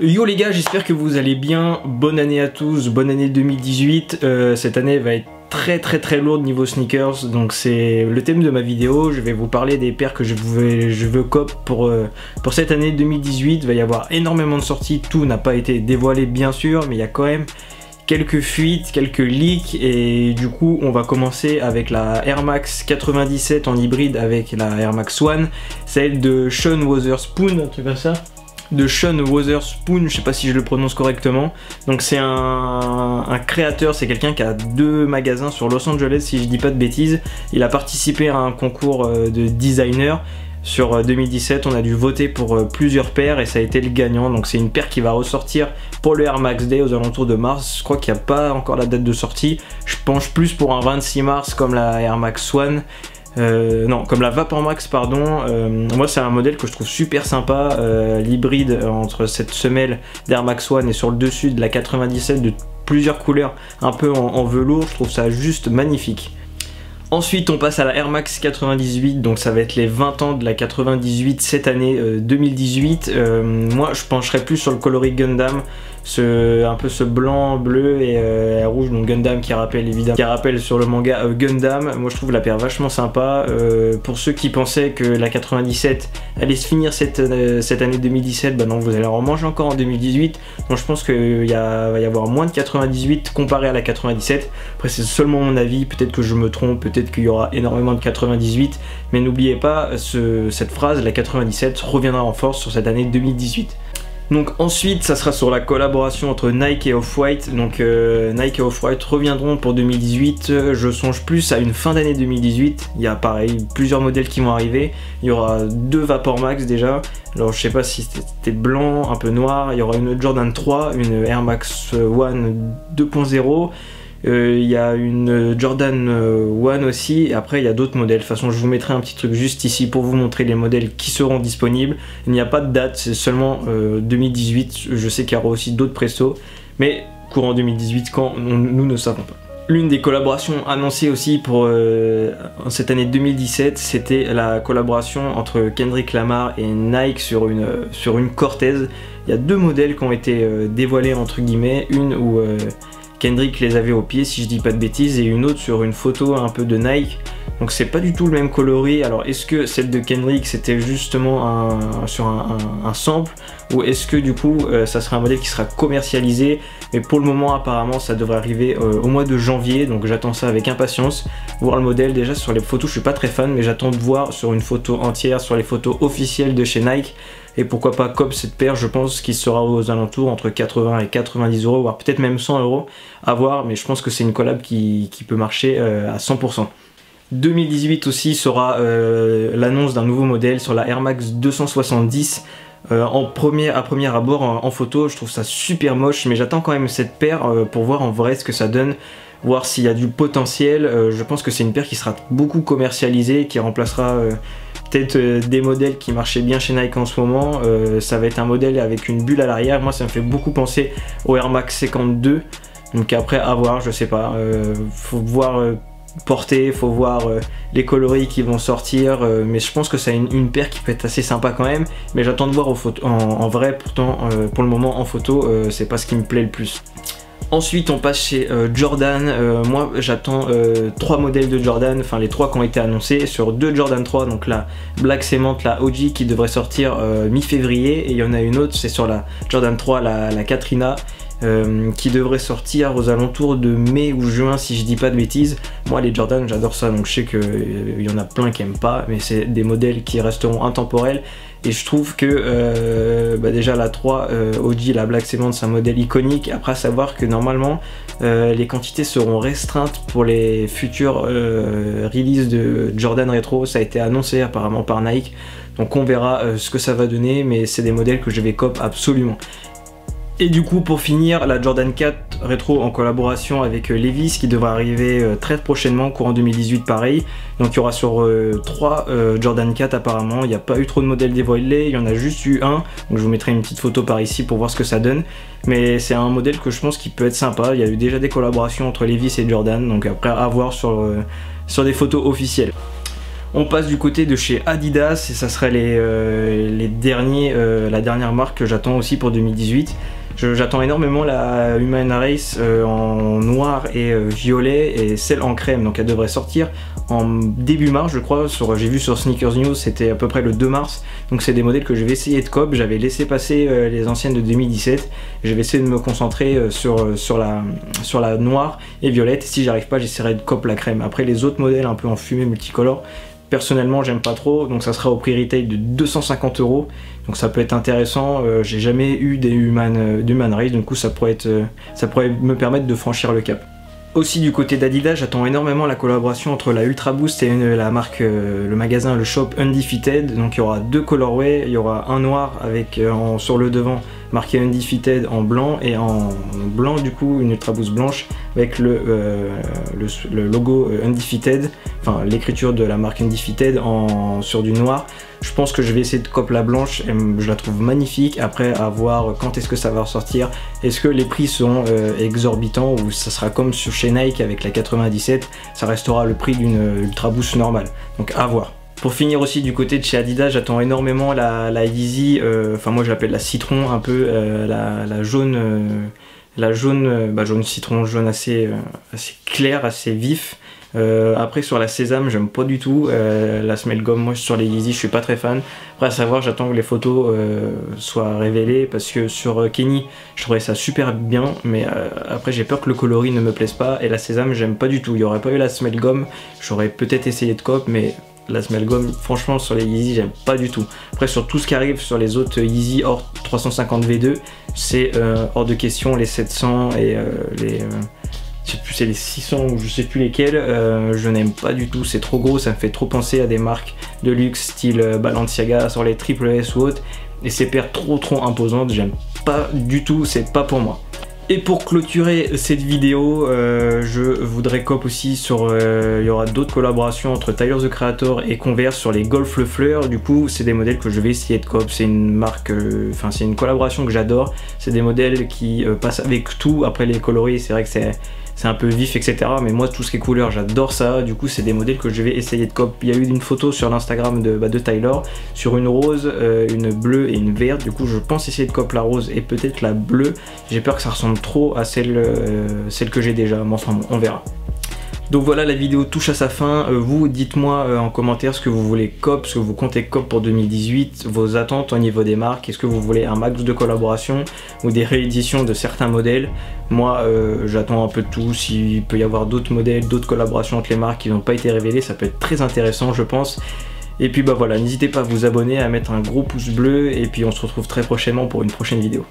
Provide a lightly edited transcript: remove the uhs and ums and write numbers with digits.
Yo les gars, j'espère que vous allez bien, bonne année à tous, bonne année 2018, cette année va être très lourde niveau sneakers, donc c'est le thème de ma vidéo. Je vais vous parler des paires que je veux cop pour cette année 2018. Il va y avoir énormément de sorties, tout n'a pas été dévoilé bien sûr, mais il y a quand même quelques fuites, quelques leaks, et du coup on va commencer avec la Air Max 97 en hybride avec la Air Max One, celle de Sean Wotherspoon, un truc comme ça. De Sean Wotherspoon, je sais pas si je le prononce correctement. Donc c'est un créateur, c'est quelqu'un qui a 2 magasins sur Los Angeles si je dis pas de bêtises. Il a participé à un concours de designer sur 2017, on a dû voter pour plusieurs paires et ça a été le gagnant. Donc c'est une paire qui va ressortir pour le Air Max Day aux alentours de mars. Je crois qu'il n'y a pas encore la date de sortie. Je penche plus pour un 26 mars comme la Air Max One. Non, comme la Vapor Max, pardon. Moi c'est un modèle que je trouve super sympa, l'hybride entre cette semelle d'Air Max One et sur le dessus de la 97 de plusieurs couleurs un peu en velours, je trouve ça juste magnifique. Ensuite on passe à la Air Max 98, donc ça va être les 20 ans de la 98 cette année 2018. Moi je pencherais plus sur le coloris Gundam, un peu ce blanc, bleu et rouge, donc Gundam qui rappelle évidemment, qui rappelle sur le manga Gundam. Moi je trouve la paire vachement sympa. Pour ceux qui pensaient que la 97 allait se finir cette année 2017, bah non, vous allez en manger encore en 2018. Donc je pense qu'il va y avoir moins de 98 comparé à la 97. Après c'est seulement mon avis, peut-être que je me trompe, peut-être qu'il y aura énormément de 98, mais n'oubliez pas cette phrase, la 97 reviendra en force sur cette année 2018. Donc ensuite ça sera sur la collaboration entre Nike et Off-White. Donc Nike et Off-White reviendront pour 2018. Je songe plus à une fin d'année 2018. Il y a pareil plusieurs modèles qui vont arriver. Il y aura 2 Vapor Max déjà. Alors je sais pas si c'était blanc, un peu noir. Il y aura une Jordan 3, une Air Max One 2.0. Il y a une Jordan One aussi, et après il y a d'autres modèles. De toute façon je vous mettrai un petit truc juste ici pour vous montrer les modèles qui seront disponibles. Il n'y a pas de date, c'est seulement 2018, je sais qu'il y aura aussi d'autres prestos, mais courant 2018 quand nous ne savons pas. L'une des collaborations annoncées aussi pour cette année 2017, c'était la collaboration entre Kendrick Lamar et Nike sur une Cortez. Il y a 2 modèles qui ont été dévoilés entre guillemets, une où Kendrick les avait au pied si je dis pas de bêtises, et une autre sur une photo un peu de Nike. Donc c'est pas du tout le même coloris. Alors est-ce que celle de Kendrick c'était justement sur un sample, ou est-ce que du coup ça sera un modèle qui sera commercialisé? Mais pour le moment apparemment ça devrait arriver au mois de janvier, donc j'attends ça avec impatience. Voir le modèle, déjà sur les photos je suis pas très fan, mais j'attends de voir sur une photo entière, sur les photos officielles de chez Nike. Et pourquoi pas cop cette paire, je pense qu'il sera aux alentours entre 80 et 90 euros, voire peut-être même 100 euros à voir, mais je pense que c'est une collab qui peut marcher à 100%. 2018 aussi sera l'annonce d'un nouveau modèle sur la Air Max 270. À premier abord en photo je trouve ça super moche, mais j'attends quand même cette paire pour voir en vrai ce que ça donne, voir s'il y a du potentiel. Je pense que c'est une paire qui sera beaucoup commercialisée, qui remplacera peut-être des modèles qui marchaient bien chez Nike en ce moment. Ça va être un modèle avec une bulle à l'arrière. Moi ça me fait beaucoup penser au Air Max 52, donc après à voir, je sais pas, faut voir porter, faut voir les coloris qui vont sortir, mais je pense que c'est une paire qui peut être assez sympa quand même, mais j'attends de voir en vrai. Pourtant pour le moment en photo c'est pas ce qui me plaît le plus. Ensuite on passe chez Jordan. Moi j'attends 3 modèles de Jordan, enfin les 3 qui ont été annoncés sur 2 Jordan 3, donc la Black Cement, la OG qui devrait sortir mi-février, et il y en a une autre, c'est sur la Jordan 3, la Katrina, qui devrait sortir aux alentours de mai ou juin si je dis pas de bêtises. Moi les Jordan j'adore ça, donc je sais qu'il y en a plein qui aiment pas, mais c'est des modèles qui resteront intemporels. Et je trouve que déjà la 3 OG, la Black Cement, c'est un modèle iconique. Après à savoir que normalement les quantités seront restreintes pour les futures releases de Jordan Retro. Ça a été annoncé apparemment par Nike, donc on verra ce que ça va donner, mais c'est des modèles que je vais cop absolument. Et du coup pour finir, la Jordan 4 rétro en collaboration avec Levi's qui devrait arriver très prochainement, courant 2018 pareil. Donc il y aura sur 3 Jordan 4 apparemment, il n'y a pas eu trop de modèles dévoilés, il y en a juste eu un, donc je vous mettrai une petite photo par ici pour voir ce que ça donne. Mais c'est un modèle que je pense qui peut être sympa, il y a eu déjà des collaborations entre Levi's et Jordan, donc après à voir sur des photos officielles. On passe du côté de chez Adidas et ça serait la dernière marque que j'attends aussi pour 2018. J'attends énormément la Human Race en noir et violet et celle en crème, donc elle devrait sortir en début mars je crois. J'ai vu sur Sneakers News, c'était à peu près le 2 mars, donc c'est des modèles que je vais essayer de cop. J'avais laissé passer les anciennes de 2017, je vais essayer de me concentrer sur la noire et violette. Si j'arrive pas, j'essaierai de cop la crème. Après les autres modèles un peu en fumée multicolore, personnellement j'aime pas trop, donc ça sera au prix retail de 250 €, donc ça peut être intéressant. J'ai jamais eu des Human Race, du coup ça pourrait me permettre de franchir le cap. Aussi du côté d'Adidas, j'attends énormément la collaboration entre la Ultra Boost et la marque, le magasin, le shop Undefeated. Donc il y aura deux colorways, il y aura un noir avec sur le devant marqué Undefeated en blanc, et en blanc du coup une Ultra Boost blanche avec le logo Undefeated, enfin l'écriture de la marque Undefeated sur du noir. Je pense que je vais essayer de cop la blanche, je la trouve magnifique. Après, à voir quand est-ce que ça va ressortir. Est-ce que les prix seront exorbitants, ou ça sera comme chez Nike avec la 97, ça restera le prix d'une Ultra Boost normale. Donc à voir. Pour finir aussi du côté de chez Adidas, j'attends énormément la Yeezy, enfin moi je l'appelle la citron un peu, la jaune, jaune citron, jaune assez clair, assez vif. Après sur la sésame j'aime pas du tout, la smell gum, moi sur les Yeezy je suis pas très fan. Après à savoir, j'attends que les photos soient révélées, parce que sur Kenny je trouvais ça super bien, mais après j'ai peur que le coloris ne me plaise pas, et la sésame j'aime pas du tout. Il y aurait pas eu la smell gum, j'aurais peut-être essayé de cop, mais la smell gum franchement sur les Yeezy j'aime pas du tout. Après sur tout ce qui arrive sur les autres Yeezy hors 350 V2, c'est hors de question. Les 700 et je sais plus, c'est les 600 ou je sais plus lesquels, je n'aime pas du tout, c'est trop gros, ça me fait trop penser à des marques de luxe style Balenciaga sur les triple S ou autres, et ces paires trop imposantes, j'aime pas du tout, c'est pas pour moi. Et pour clôturer cette vidéo, je voudrais cop aussi sur, il y aura d'autres collaborations entre Tyler the Creator et Converse sur les Golf Le Fleur. Du coup c'est des modèles que je vais essayer de cop. C'est une marque, enfin c'est une collaboration que j'adore. C'est des modèles qui passent avec tout. Après les coloris, c'est vrai que c'est un peu vif, etc. Mais moi tout ce qui est couleur, j'adore ça. Du coup c'est des modèles que je vais essayer de cop. Il y a eu une photo sur l'Instagram de Tyler sur une rose, une bleue et une verte. Du coup je pense essayer de cop la rose et peut-être la bleue. J'ai peur que ça ressemble trop à celle que j'ai déjà, mais enfin bon, on verra. Donc voilà, la vidéo touche à sa fin. Vous, dites-moi en commentaire ce que vous voulez cop, ce que vous comptez cop pour 2018, vos attentes au niveau des marques. Est-ce que vous voulez un max de collaboration ou des rééditions de certains modèles? Moi, j'attends un peu de tout. S'il peut y avoir d'autres modèles, d'autres collaborations entre les marques qui n'ont pas été révélées, ça peut être très intéressant, je pense. Et puis bah voilà, n'hésitez pas à vous abonner, à mettre un gros pouce bleu, et puis on se retrouve très prochainement pour une prochaine vidéo.